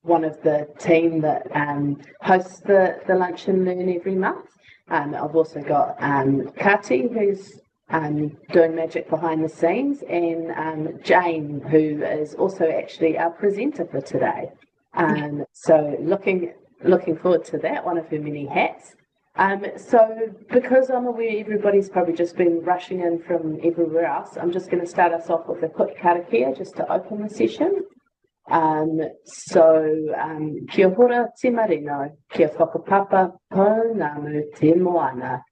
the team that hosts the Lunch and Learn every month. I've also got Kati, who's doing magic behind the scenes, and Jane, who is also actually our presenter for today. So looking forward to that, one of her many hats. So because I'm aware everybody's probably just been rushing in from everywhere else, I'm just going to start us off with a quick karakia just to open the session. Kia hora te marino, kia whakapapa whānau te moana.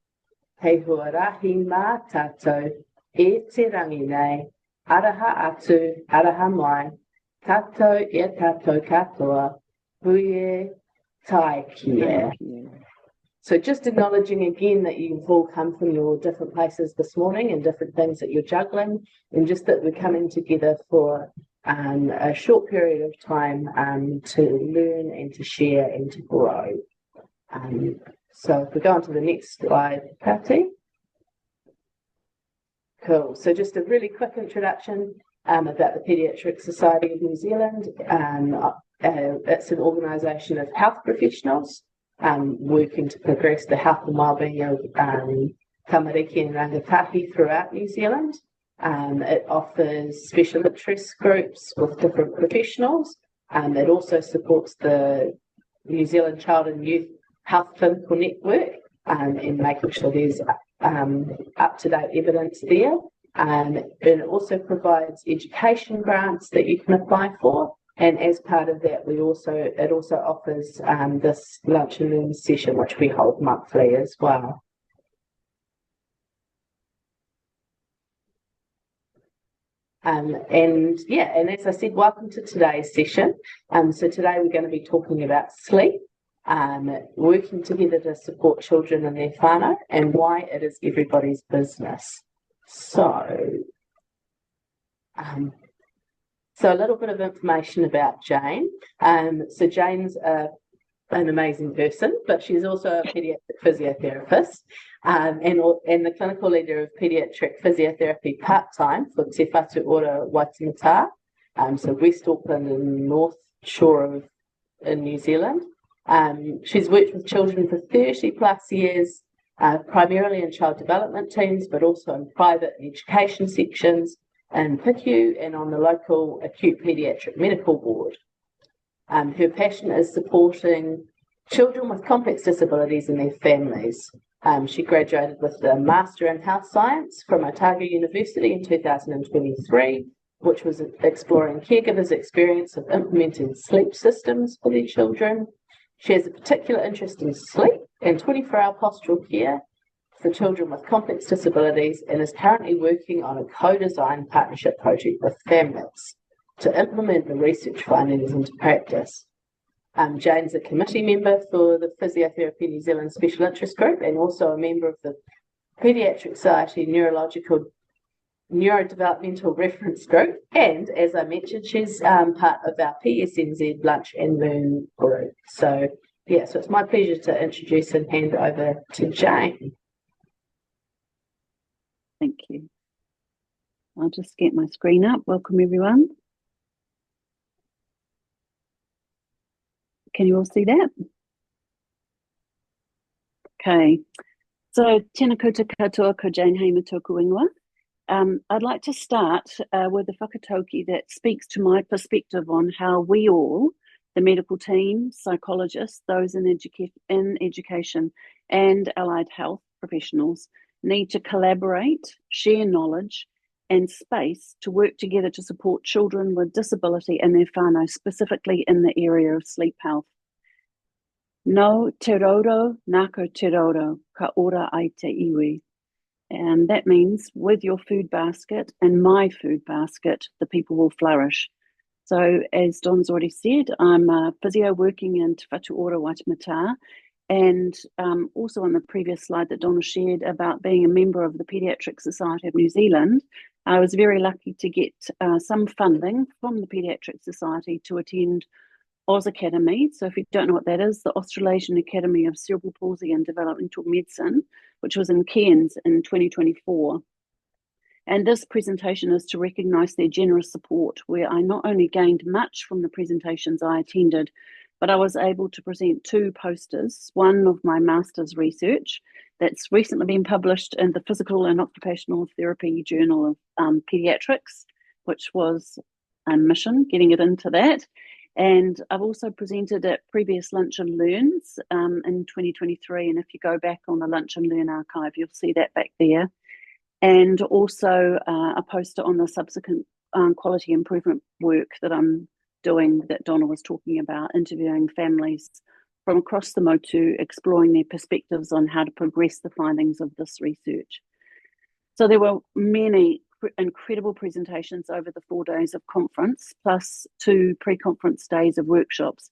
Hei huarahi mā tātou, e te rangi nei, araha atu, araha mai, tātou e tātou katoa, huie tai kia. So just acknowledging again that you've all come from your different places this morning and different things that you're juggling, and just that we're coming together for a short period of time to learn and to share and to grow. So if we go on to the next slide, Kati. Cool. So just a really quick introduction about the Paediatric Society of New Zealand. It's an organisation of health professionals working to progress the health and wellbeing of tamariki and rangatahi throughout New Zealand. It offers special interest groups with different professionals. It also supports the New Zealand Child and Youth Health Clinical Network in making sure there's up-to-date evidence there. It also provides education grants that you can apply for. And as part of that, it also offers this lunch and learn session, which we hold monthly as well. And as I said, welcome to today's session. So today we're going to be talking about sleep, working together to support children and their whānau, and why it is everybody's business. So a little bit of information about Jane. So Jane's an amazing person, but she's also a paediatric physiotherapist and the clinical leader of paediatric physiotherapy part-time for Te Whatu Ora Waitemata, so West Auckland and North Shore in New Zealand. She's worked with children for 30 plus years, primarily in child development teams, but also in private education sections in PICU and on the local acute paediatric medical board. Her passion is supporting children with complex disabilities and their families. She graduated with a Master in Health Science from Otago University in 2023, which was exploring caregivers' experience of implementing sleep systems for their children. She has a particular interest in sleep and 24-hour postural care for children with complex disabilities, and is currently working on a co-design partnership project with families to implement the research findings into practice. Jane's a committee member for the Physiotherapy New Zealand Special Interest Group and also a member of the Paediatric Society Neurodevelopmental Reference Group, and as I mentioned, she's part of our PSNZ Lunch and Learn group. So it's my pleasure to introduce and hand over to Jane. Thank you. I'll just get my screen up. Welcome, everyone. Can you all see that? Okay. So, tēnā koutou katoa, ko Jane Hamer tōku ingoa. I'd like to start with a whakatauki that speaks to my perspective on how we all, the medical team, psychologists, those in education and allied health professionals, need to collaborate, share knowledge and space to work together to support children with disability and their whānau, specifically in the area of sleep health. No te roro, nako te roro, ka ora ai te iwi. And that means with your food basket and my food basket, the people will flourish. So as Don's already said, I'm a physio working in Te Whatu Ora Waitemata, and also on the previous slide that Donna shared about being a member of the Paediatric Society of New Zealand, I was very lucky to get some funding from the Paediatric Society to attend AusACPDM. So if you don't know what that is, the Australasian Academy of Cerebral Palsy and Developmental Medicine, which was in Cairns in 2024. And this presentation is to recognise their generous support, where I not only gained much from the presentations I attended, but I was able to present 2 posters, one of my master's research that's recently been published in the Physical and Occupational Therapy Journal of Paediatrics, which was a mission, getting it into that. And I've also presented at previous Lunch and Learns in 2023. And if you go back on the Lunch and Learn archive, you'll see that back there. And also a poster on the subsequent quality improvement work that I'm doing that Donna was talking about, interviewing families from across the motu, exploring their perspectives on how to progress the findings of this research. So there were many incredible presentations over the 4 days of conference, plus 2 pre-conference days of workshops.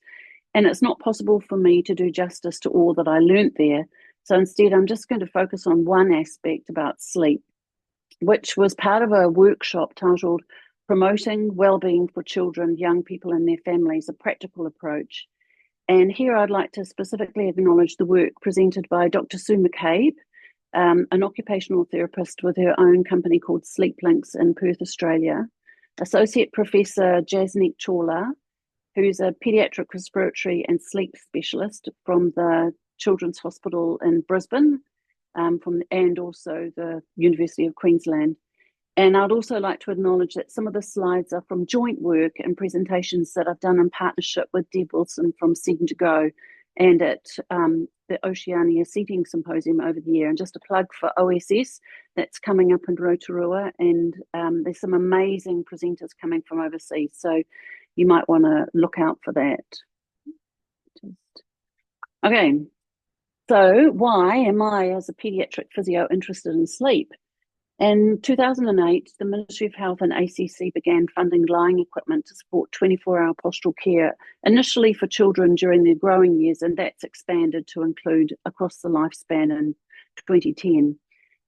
And it's not possible for me to do justice to all that I learnt there. So instead, I'm just going to focus on one aspect about sleep, which was part of a workshop titled Promoting Wellbeing for Children, Young People and Their Families, a Practical Approach. And here I'd like to specifically acknowledge the work presented by Dr. Sue McCabe, an occupational therapist with her own company called SleepLinks in Perth, Australia, Associate Professor Jasneek Chawla, who's a paediatric respiratory and sleep specialist from the Children's Hospital in Brisbane, and also the University of Queensland. And I'd also like to acknowledge that some of the slides are from joint work and presentations that I've done in partnership with Deb Wilson from Seven to Go and at the Oceania Seating Symposium over the year. And just a plug for OSS, that's coming up in Rotorua, and there's some amazing presenters coming from overseas, so you might want to look out for that. Okay, so why am I, as a paediatric physio, interested in sleep? In 2008, the Ministry of Health and ACC began funding lying equipment to support 24-hour postural care, initially for children during their growing years, and that's expanded to include across the lifespan in 2010.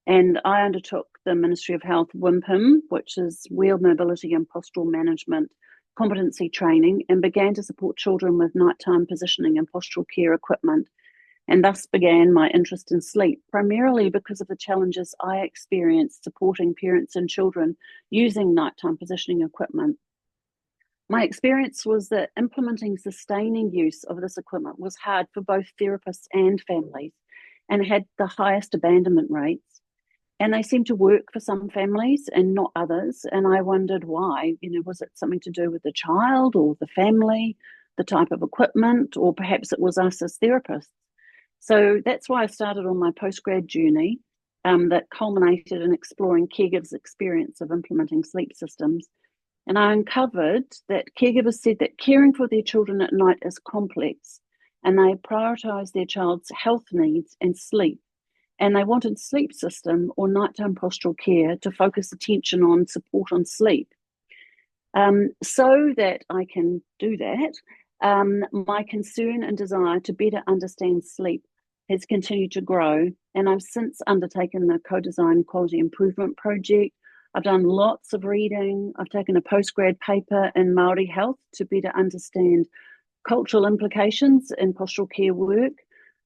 And I undertook the Ministry of Health WMPM, which is Wheel Mobility and Postural Management competency training, and began to support children with nighttime positioning and postural care equipment. And thus began my interest in sleep, primarily because of the challenges I experienced supporting parents and children using nighttime positioning equipment. My experience was that implementing sustaining use of this equipment was hard for both therapists and families, and had the highest abandonment rates. And they seemed to work for some families and not others. And I wondered why. Was it something to do with the child or the family, the type of equipment, or perhaps it was us as therapists? So that's why I started on my postgrad journey that culminated in exploring caregivers' experience of implementing sleep systems. And I uncovered that caregivers said that caring for their children at night is complex, and they prioritise their child's health needs and sleep. And they wanted sleep system or nighttime postural care to focus attention on support on sleep. So that I can do that, my concern and desire to better understand sleep has continued to grow, and I've since undertaken the co-design quality improvement project. I've done lots of reading. I've taken a postgrad paper in Māori health to better understand cultural implications in postural care work.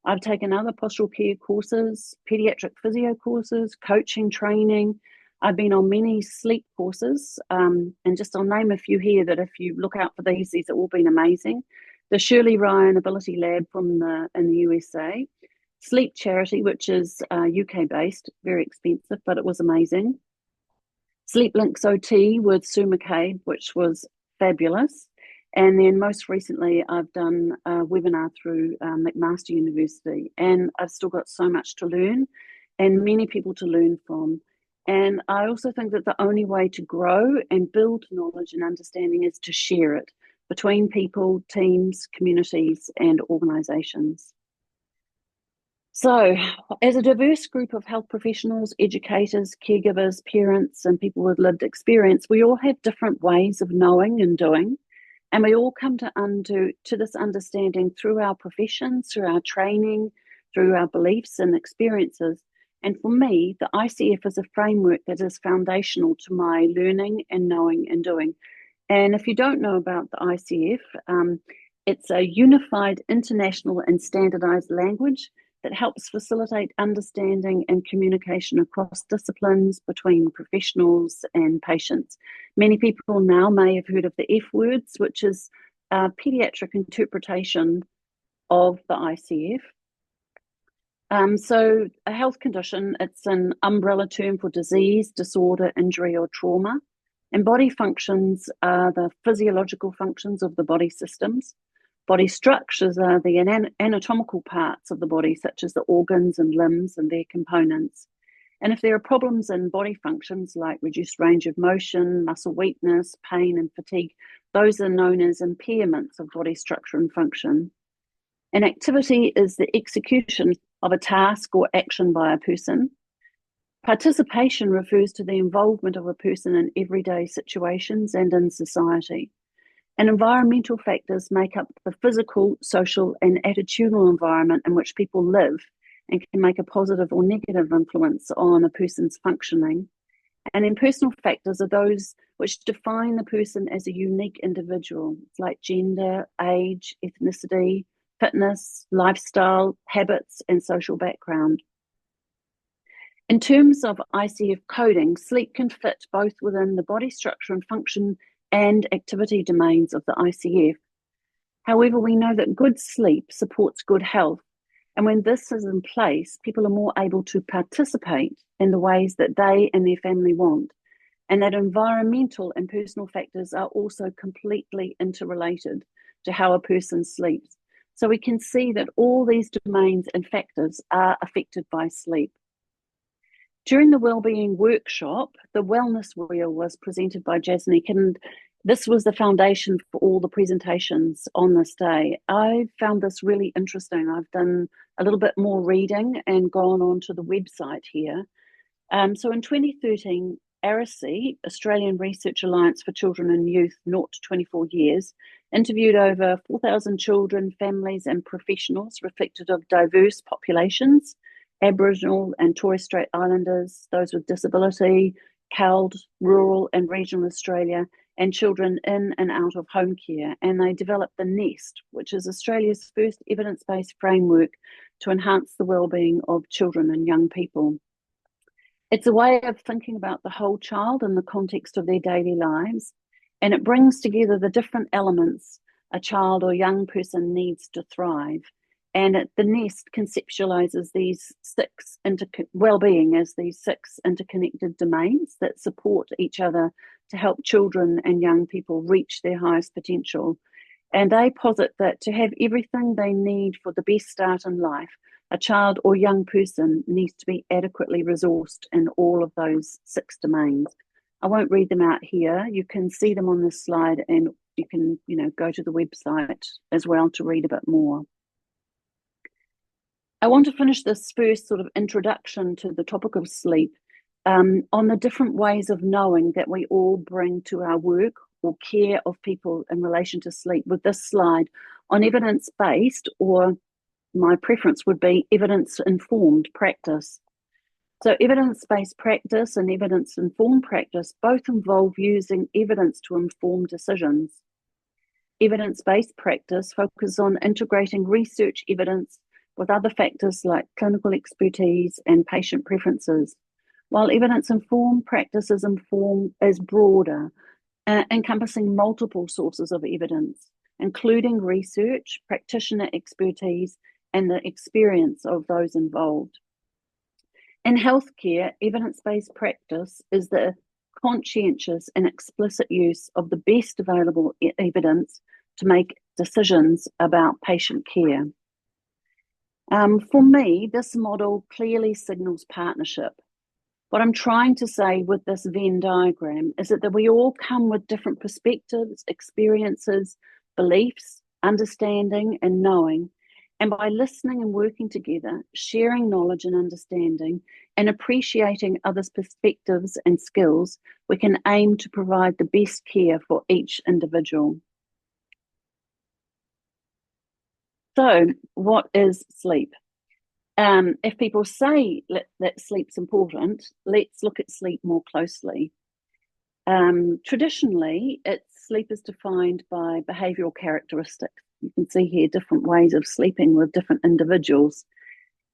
I've taken other postural care courses, paediatric physio courses, coaching training. I've been on many sleep courses, and just I'll name a few here that if you look out for these have all been amazing. The Shirley Ryan Ability Lab in the USA, Sleep Charity, which is UK based, very expensive, but it was amazing. SleepLinks OT with Sue McCabe, which was fabulous. And then most recently, I've done a webinar through McMaster University, and I've still got so much to learn and many people to learn from. And I also think that the only way to grow and build knowledge and understanding is to share it between people, teams, communities, and organisations. So, as a diverse group of health professionals, educators, caregivers, parents, and people with lived experience, we all have different ways of knowing and doing, and we all come to this understanding through our professions, through our training, through our beliefs and experiences. And for me, the ICF is a framework that is foundational to my learning and knowing and doing. And if you don't know about the ICF, it's a unified international and standardized language that helps facilitate understanding and communication across disciplines between professionals and patients. Many people now may have heard of the F words, which is a pediatric interpretation of the ICF. So a health condition, it's an umbrella term for disease, disorder, injury, or trauma. And body functions are the physiological functions of the body systems. Body structures are the anatomical parts of the body, such as the organs and limbs and their components. And if there are problems in body functions like reduced range of motion, muscle weakness, pain, and fatigue, those are known as impairments of body structure and function. An activity is the execution of a task or action by a person. Participation refers to the involvement of a person in everyday situations and in society. And environmental factors make up the physical, social, and attitudinal environment in which people live and can make a positive or negative influence on a person's functioning. And then personal factors are those which define the person as a unique individual. It's like gender, age, ethnicity, fitness, lifestyle, habits, and social background. In terms of ICF coding, sleep can fit both within the body structure and function and activity domains of the ICF. However, we know that good sleep supports good health, and when this is in place, people are more able to participate in the ways that they and their family want, and that environmental and personal factors are also completely interrelated to how a person sleeps. So we can see that all these domains and factors are affected by sleep. During the wellbeing workshop, the wellness wheel was presented by Jasnick, and this was the foundation for all the presentations on this day. I found this really interesting. I've done a little bit more reading and gone on to the website here. So in 2013, ARISI, Australian Research Alliance for Children and Youth 0 to 24 years, interviewed over 4,000 children, families, and professionals reflective of diverse populations: Aboriginal and Torres Strait Islanders, those with disability, CALD, rural and regional Australia, and children in and out of home care. And they developed the NEST, which is Australia's first evidence-based framework to enhance the wellbeing of children and young people. It's a way of thinking about the whole child in the context of their daily lives, and it brings together the different elements a child or young person needs to thrive. And the NEST conceptualizes these well-being as these 6 interconnected domains that support each other to help children and young people reach their highest potential. And they posit that to have everything they need for the best start in life, a child or young person needs to be adequately resourced in all of those 6 domains. I won't read them out here. You can see them on this slide, and you can, go to the website as well to read a bit more. I want to finish this first sort of introduction to the topic of sleep on the different ways of knowing that we all bring to our work or care of people in relation to sleep with this slide on evidence-based, or my preference would be evidence-informed practice. So evidence-based practice and evidence-informed practice both involve using evidence to inform decisions. Evidence-based practice focuses on integrating research evidence with other factors like clinical expertise and patient preferences, while evidence-informed practice is broader, encompassing multiple sources of evidence, including research, practitioner expertise, and the experience of those involved. In healthcare, evidence-based practice is the conscientious and explicit use of the best available evidence to make decisions about patient care. For me, this model clearly signals partnership. What I'm trying to say with this Venn diagram is that we all come with different perspectives, experiences, beliefs, understanding, and knowing. And by listening and working together, sharing knowledge and understanding, and appreciating others' perspectives and skills, we can aim to provide the best care for each individual. So, what is sleep? If people say that sleep's important, let's look at sleep more closely. Traditionally, sleep is defined by behavioural characteristics. You can see here different ways of sleeping with different individuals.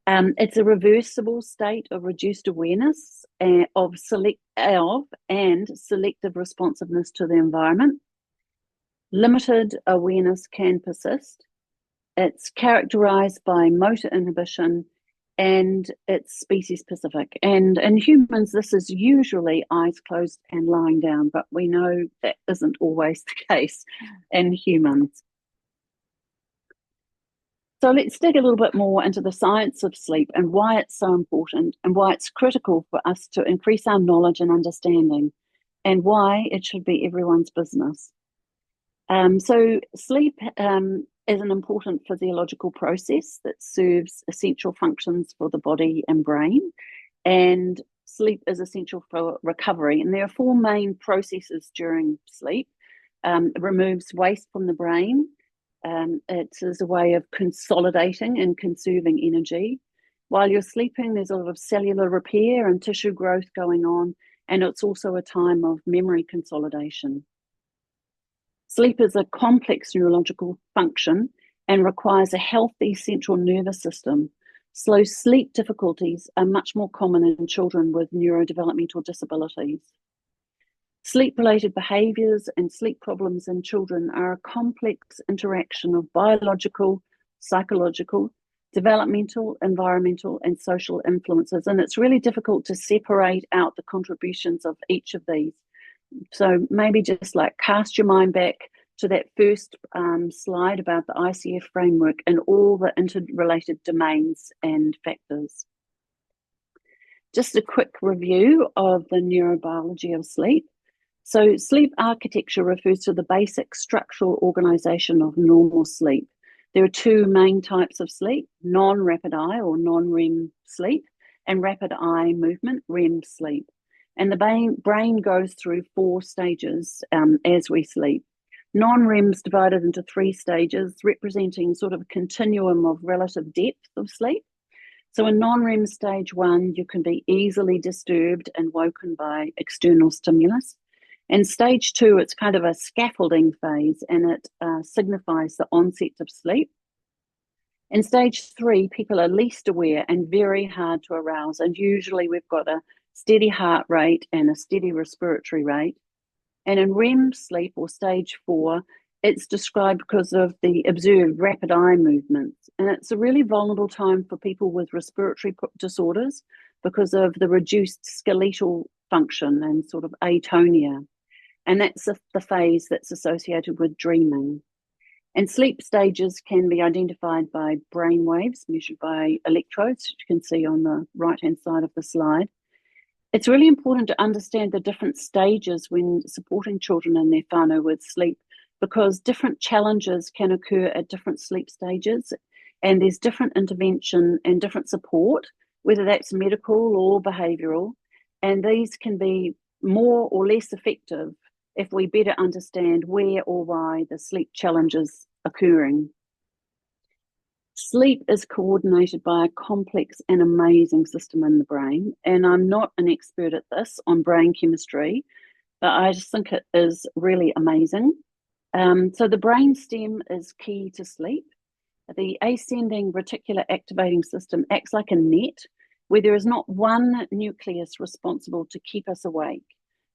It's a reversible state of reduced awareness and selective responsiveness to the environment. Limited awareness can persist. It's characterized by motor inhibition, and it's species specific. And in humans, this is usually eyes closed and lying down, but we know that isn't always the case in humans. So let's dig a little bit more into the science of sleep and why it's so important and why it's critical for us to increase our knowledge and understanding, and why it should be everyone's business. So sleep is an important physiological process that serves essential functions for the body and brain, and sleep is essential for recovery. And there are four main processes during sleep. It removes waste from the brain. It is a way of consolidating and conserving energy. While you're sleeping, there's a lot of cellular repair and tissue growth going on, and it's also a time of memory consolidation. Sleep is a complex neurological function and requires a healthy central nervous system. So sleep difficulties are much more common in children with neurodevelopmental disabilities. Sleep-related behaviours and sleep problems in children are a complex interaction of biological, psychological, developmental, environmental, and social influences. And it's really difficult to separate out the contributions of each of these. So maybe just like cast your mind back to that first slide about the ICF framework and all the interrelated domains and factors. Just a quick review of the neurobiology of sleep. So sleep architecture refers to the basic structural organization of normal sleep. There are two main types of sleep: non-rapid eye or non-REM sleep, and rapid eye movement, REM sleep. And the brain goes through 4 stages as we sleep. Non-REM is divided into 3 stages, representing sort of a continuum of relative depth of sleep. So in non-REM stage 1, you can be easily disturbed and woken by external stimulus. In stage 2, it's kind of a scaffolding phase, and it signifies the onset of sleep. In stage 3, people are least aware and very hard to arouse, and usually we've got a steady heart rate and a steady respiratory rate. And in REM sleep, or stage 4, it's described because of the observed rapid eye movements. And it's a really vulnerable time for people with respiratory disorders because of the reduced skeletal function and sort of atonia. And that's the phase that's associated with dreaming. And sleep stages can be identified by brain waves measured by electrodes, which you can see on the right-hand side of the slide. It's really important to understand the different stages when supporting children in their whānau with sleep, because different challenges can occur at different sleep stages, and there's different intervention and different support, whether that's medical or behavioural, and these can be more or less effective if we better understand where or why the sleep challenge is occurring. Sleep is coordinated by a complex and amazing system in the brain, and I'm not an expert at this on brain chemistry, but I just think it is really amazing. So the brain stem is key to sleep. The ascending reticular activating system acts like a net where there is not one nucleus responsible to keep us awake,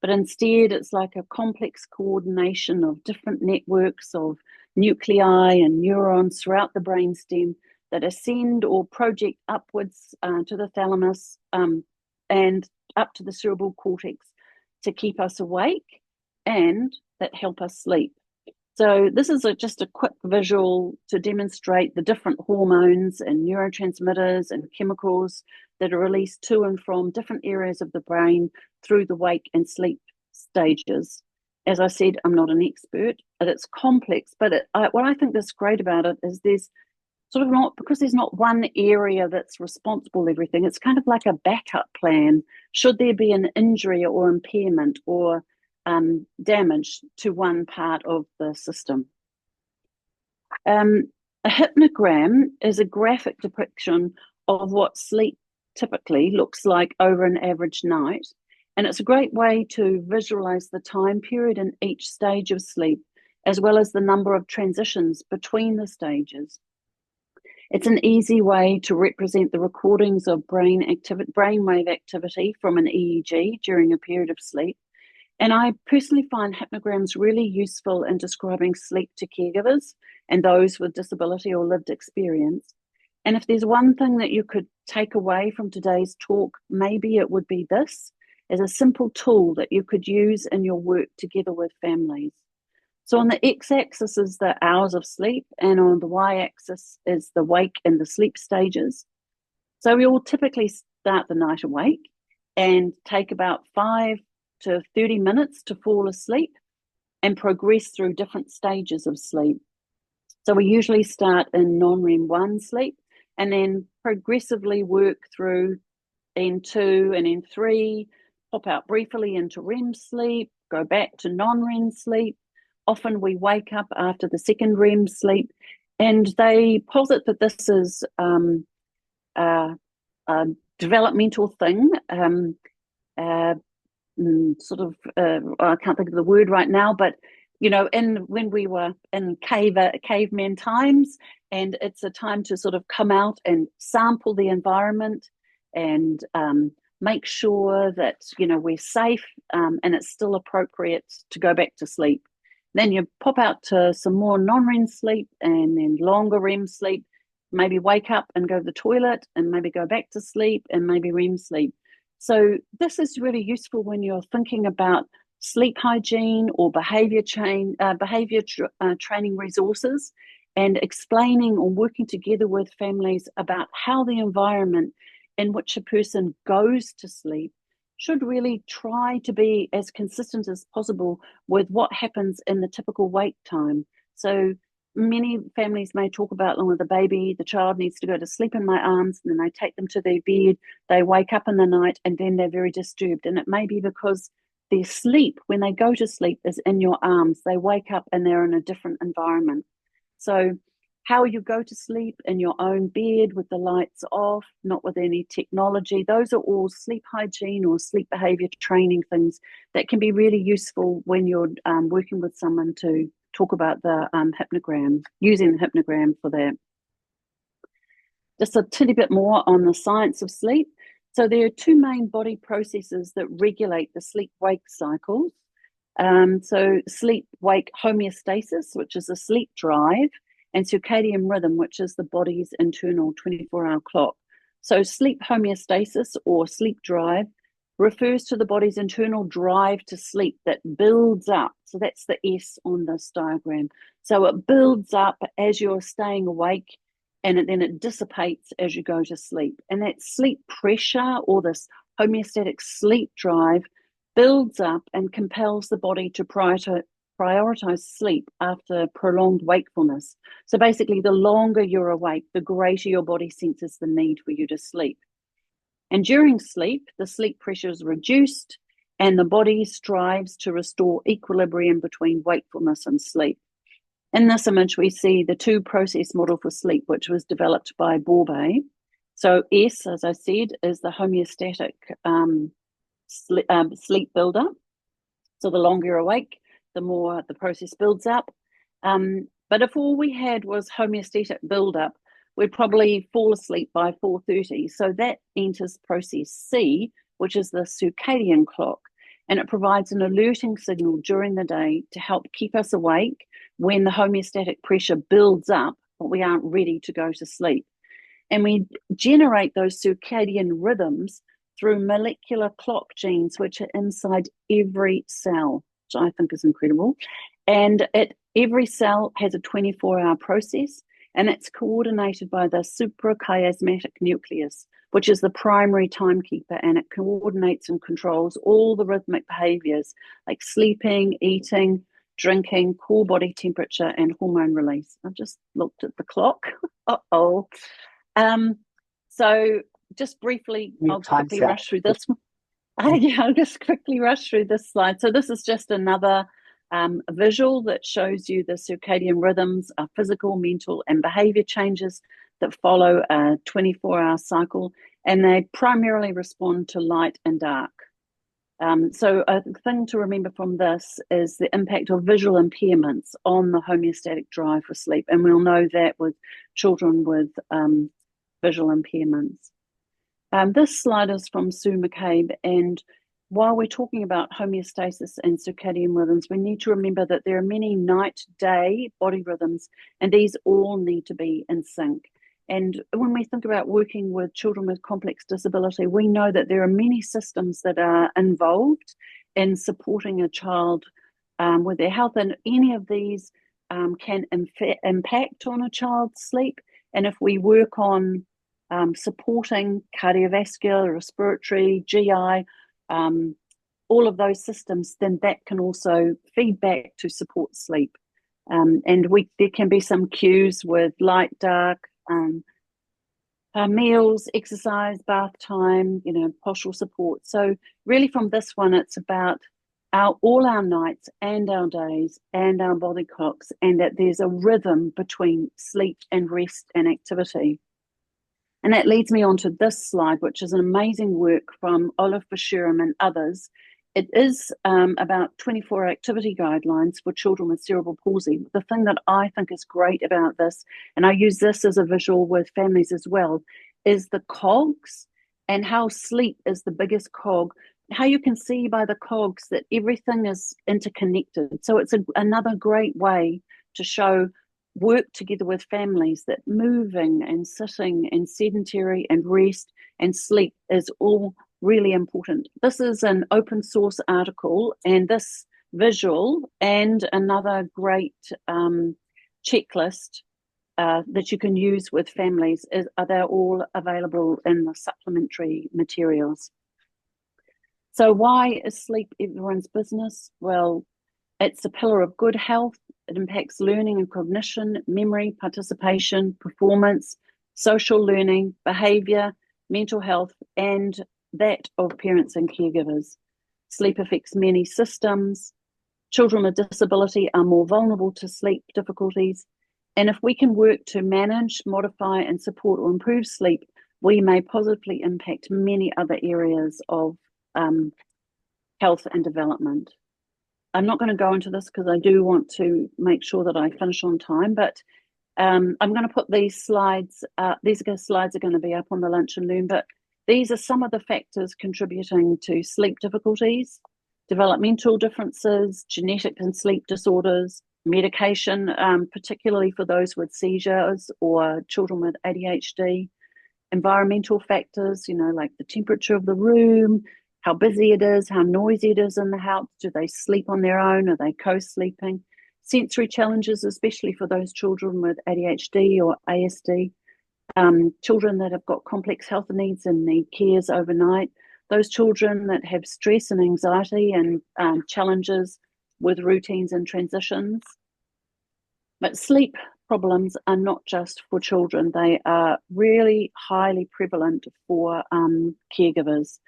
but instead it's like a complex coordination of different networks of nuclei and neurons throughout the brainstem that ascend or project upwards to the thalamus and up to the cerebral cortex to keep us awake and that help us sleep. So this is just a quick visual to demonstrate the different hormones and neurotransmitters and chemicals that are released to and from different areas of the brain through the wake and sleep stages. As I said, I'm not an expert, but it's complex. But what I think is great about it is there's sort of not, because there's not one area that's responsible for everything, it's kind of like a backup plan should there be an injury or impairment or damage to one part of the system. A hypnogram is a graphic depiction of what sleep typically looks like over an average night, and it's a great way to visualize the time period in each stage of sleep, as well as the number of transitions between the stages. It's an easy way to represent the recordings of brainwave activity from an EEG during a period of sleep. And I personally find hypnograms really useful in describing sleep to caregivers and those with disability or lived experience. And if there's one thing that you could take away from today's talk, maybe it would be this, as a simple tool that you could use in your work together with families. So on the x-axis is the hours of sleep, and on the y-axis is the wake and the sleep stages. So we all typically start the night awake and take about 5 to 30 minutes to fall asleep and progress through different stages of sleep. So we usually start in non-REM 1 sleep and then progressively work through N2 and N3, pop out briefly into REM sleep, go back to non-REM sleep. Often we wake up after the second REM sleep, and they posit that this is a developmental thing, I can't think of the word right now, but when we were in caveman times, and it's a time to sort of come out and sample the environment and make sure that we're safe and it's still appropriate to go back to sleep. Then you pop out to some more non-REM sleep and then longer REM sleep, maybe wake up and go to the toilet and maybe go back to sleep and maybe REM sleep. So this is really useful when you're thinking about sleep hygiene or behavior training resources, and explaining or working together with families about how the environment in which a person goes to sleep should really try to be as consistent as possible with what happens in the typical wake time. So many families may talk about, the child needs to go to sleep in my arms, and then I take them to their bed, they wake up in the night, and then they're very disturbed. And it may be because their sleep, when they go to sleep, is in your arms. They wake up and they're in a different environment. So how you go to sleep in your own bed with the lights off, not with any technology, those are all sleep hygiene or sleep behavior training things that can be really useful when you're working with someone to talk about the hypnogram, using the hypnogram for that. Just a tiny bit more on the science of sleep. So there are two main body processes that regulate the sleep-wake cycles. So sleep-wake homeostasis, which is a sleep drive, and circadian rhythm, which is the body's internal 24-hour clock. So sleep homeostasis or sleep drive refers to the body's internal drive to sleep that builds up. So that's the S on this diagram. So it builds up as you're staying awake, and then it dissipates as you go to sleep. And that sleep pressure, or this homeostatic sleep drive, builds up and compels the body to prioritize sleep after prolonged wakefulness. So basically, the longer you're awake, the greater your body senses the need for you to sleep. And during sleep, the sleep pressure is reduced and the body strives to restore equilibrium between wakefulness and sleep. In this image, we see the two-process model for sleep, which was developed by Borbet. So S, as I said, is the homeostatic sleep buildup. So the longer you're awake, the more the process builds up. But if all we had was homeostatic buildup, we'd probably fall asleep by 4:30. So that enters process C, which is the circadian clock, and it provides an alerting signal during the day to help keep us awake when the homeostatic pressure builds up, but we aren't ready to go to sleep. And we generate those circadian rhythms through molecular clock genes, which are inside every cell, which I think is incredible. And every cell has a 24-hour process, and it's coordinated by the suprachiasmatic nucleus, which is the primary timekeeper, and it coordinates and controls all the rhythmic behaviors like sleeping, eating, drinking, core body temperature, and hormone release. I've just looked at the clock. So just briefly, I'll quickly rush through this one. I'll just quickly rush through this slide. So this is just another visual that shows you the circadian rhythms, physical, mental, and behavior changes that follow a 24-hour cycle, and they primarily respond to light and dark. So a thing to remember from this is the impact of visual impairments on the homeostatic drive for sleep. And we'll know that with children with visual impairments. This slide is from Sue McCabe, and while we're talking about homeostasis and circadian rhythms, we need to remember that there are many night-day body rhythms, and these all need to be in sync. And when we think about working with children with complex disability, we know that there are many systems that are involved in supporting a child with their health, and any of these can impact on a child's sleep. And if we work on supporting cardiovascular, respiratory, GI, all of those systems, then that can also feed back to support sleep. And there can be some cues with light, dark, meals, exercise, bath time, postural support. So really from this one, it's about all our nights and our days and our body clocks, and that there's a rhythm between sleep and rest and activity. And that leads me on to this slide, which is an amazing work from Olaf Bashuram and others. It is about 24 activity guidelines for children with cerebral palsy. The thing that I think is great about this, and I use this as a visual with families as well, is the cogs and how sleep is the biggest cog. How you can see by the cogs that everything is interconnected. So it's another great way to show work together with families that moving and sitting and sedentary and rest and sleep is all really important. This is an open source article, and this visual and another great checklist that you can use with families they're all available in the supplementary materials. So why is sleep everyone's business? Well, it's a pillar of good health. It impacts learning and cognition, memory, participation, performance, social learning, behavior, mental health, and that of parents and caregivers. Sleep affects many systems. Children with disability are more vulnerable to sleep difficulties. And if we can work to manage, modify, and support or improve sleep, we may positively impact many other areas of health and development. I'm not going to go into this because I do want to make sure that I finish on time, but I'm going to put these slides, these slides are going to be up on the Lunch and Learn, but these are some of the factors contributing to sleep difficulties, developmental differences, genetic and sleep disorders, medication, particularly for those with seizures or children with ADHD, environmental factors, like the temperature of the room, how busy it is, how noisy it is in the house, do they sleep on their own, are they co-sleeping, sensory challenges, especially for those children with ADHD or ASD, children that have got complex health needs and need cares overnight, those children that have stress and anxiety and challenges with routines and transitions. But sleep problems are not just for children, they are really highly prevalent for caregivers.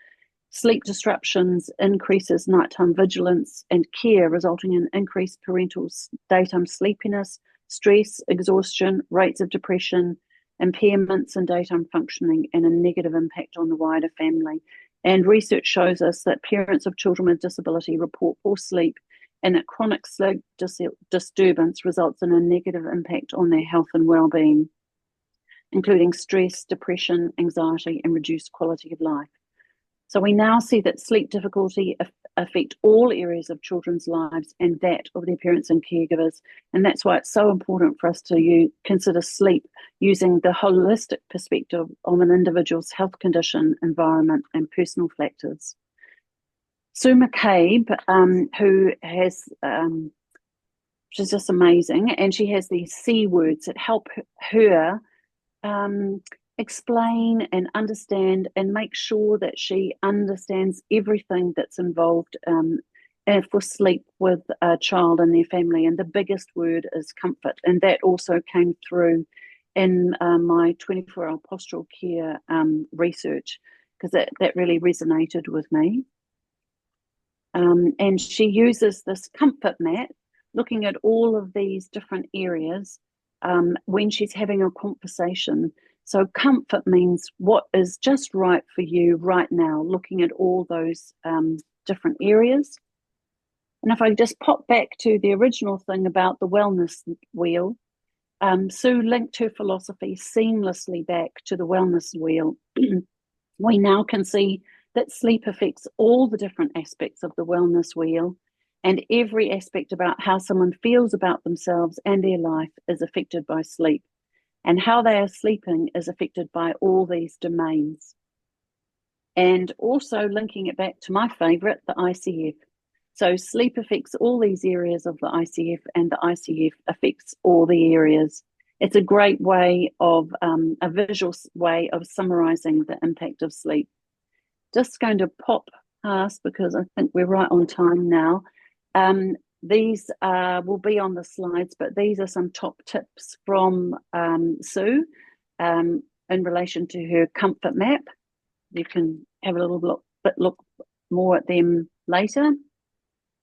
Sleep disruptions increases nighttime vigilance and care, resulting in increased parental daytime sleepiness, stress, exhaustion, rates of depression, impairments in daytime functioning, and a negative impact on the wider family. And research shows us that parents of children with disability report poor sleep, and that chronic sleep disturbance results in a negative impact on their health and well-being, including stress, depression, anxiety, and reduced quality of life. So we now see that sleep difficulty affect all areas of children's lives and that of their parents and caregivers. And that's why it's so important for us to consider sleep using the holistic perspective of an individual's health condition, environment, and personal factors. Sue McCabe, who has, she's just amazing, and she has these C words that help her explain and understand and make sure that she understands everything that's involved for sleep with a child and their family. And the biggest word is comfort. And that also came through in my 24-hour postural care research, because that really resonated with me. And she uses this comfort mat, looking at all of these different areas when she's having a conversation. So comfort means what is just right for you right now, looking at all those different areas. And if I just pop back to the original thing about the wellness wheel, Sue linked her philosophy seamlessly back to the wellness wheel. We now can see that sleep affects all the different aspects of the wellness wheel, and every aspect about how someone feels about themselves and their life is affected by sleep, and how they are sleeping is affected by all these domains. And also linking it back to my favorite, the ICF. So sleep affects all these areas of the ICF, and the ICF affects all the areas. It's a great way of, a visual way of summarizing the impact of sleep. Just going to pop past, because I think we're right on time now. These will be on the slides, but these are some top tips from Sue in relation to her comfort map. You can have a little look more at them later.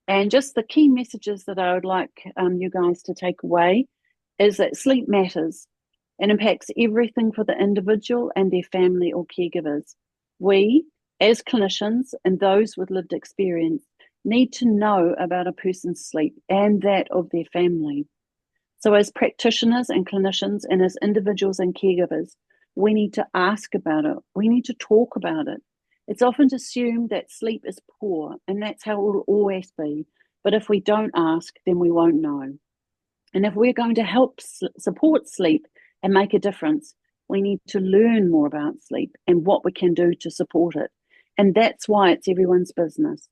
And just the key messages that I would like you guys to take away is that sleep matters and impacts everything for the individual and their family or caregivers. We, as clinicians and those with lived experience, need to know about a person's sleep and that of their family. So as practitioners and clinicians and as individuals and caregivers, we need to ask about it. We need to talk about it. It's often assumed that sleep is poor, and that's how it will always be. But if we don't ask, then we won't know. And if we're going to help support sleep and make a difference, we need to learn more about sleep and what we can do to support it. And that's why it's everyone's business.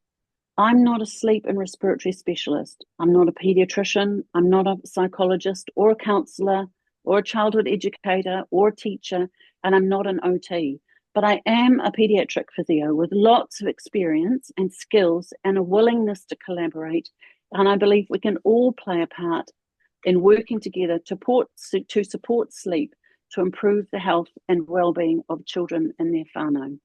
I'm not a sleep and respiratory specialist. I'm not a pediatrician. I'm not a psychologist or a counsellor or a childhood educator or a teacher, and I'm not an OT. But I am a paediatric physio with lots of experience and skills and a willingness to collaborate. And I believe we can all play a part in working together to support sleep to improve the health and well-being of children in their whānau.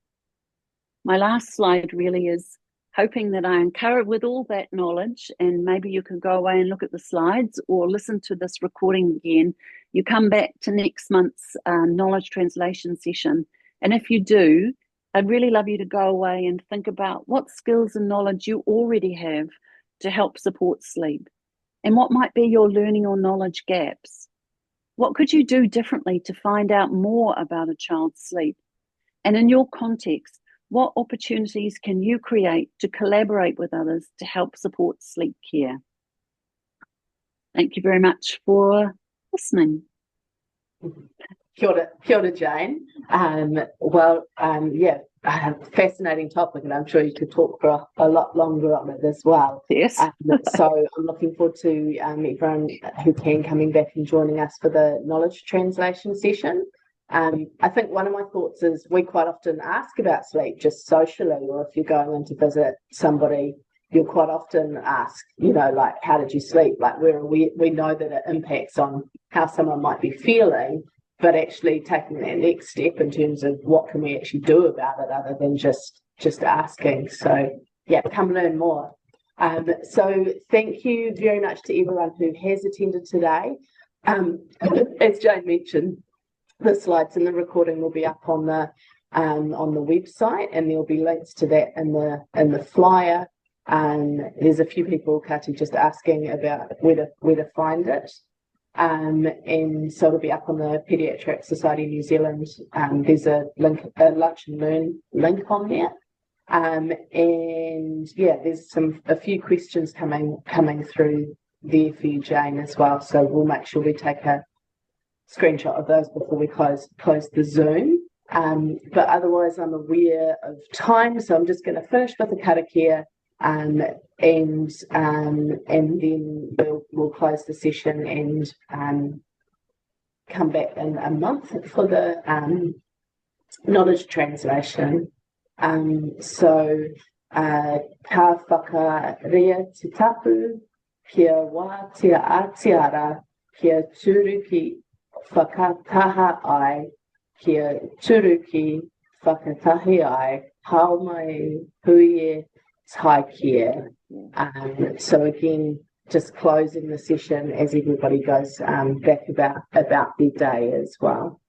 My last slide really is hoping that I encourage with all that knowledge, and maybe you can go away and look at the slides or listen to this recording again. You come back to next month's knowledge translation session. And if you do, I'd really love you to go away and think about what skills and knowledge you already have to help support sleep. And what might be your learning or knowledge gaps? What could you do differently to find out more about a child's sleep? And in your context, what opportunities can you create to collaborate with others to help support sleep care? Thank you very much for listening. Kia ora, Jane. Fascinating topic, and I'm sure you could talk for a lot longer on it as well. Yes. So I'm looking forward to everyone who can coming back and joining us for the knowledge translation session. I think one of my thoughts is we quite often ask about sleep just socially, or if you're going in to visit somebody, you'll quite often ask, like, how did you sleep? Like, we know that it impacts on how someone might be feeling, but actually taking that next step in terms of what can we actually do about it other than just asking. So, yeah, come learn more. So thank you very much to everyone who has attended today. As Jane mentioned, the slides and the recording will be up on the website, and there'll be links to that in the flyer. There's a few people, Kati, just asking about where to find it. And so it'll be up on the Paediatric Society New Zealand. There's a lunch and learn link on there. And yeah, there's a few questions coming through there for you, Jane, as well. So we'll make sure we take a screenshot of those before we close the Zoom. But otherwise, I'm aware of time, so I'm just going to finish with the karakia, and then we'll close the session and come back in a month for the knowledge translation. So ka whakarea te tapu, kia wā tia atiara, kia turuki whakataha ai, kia turuki whakatahi ai, hao mai huie tai kia. So again, just closing the session as everybody goes back about their day as well.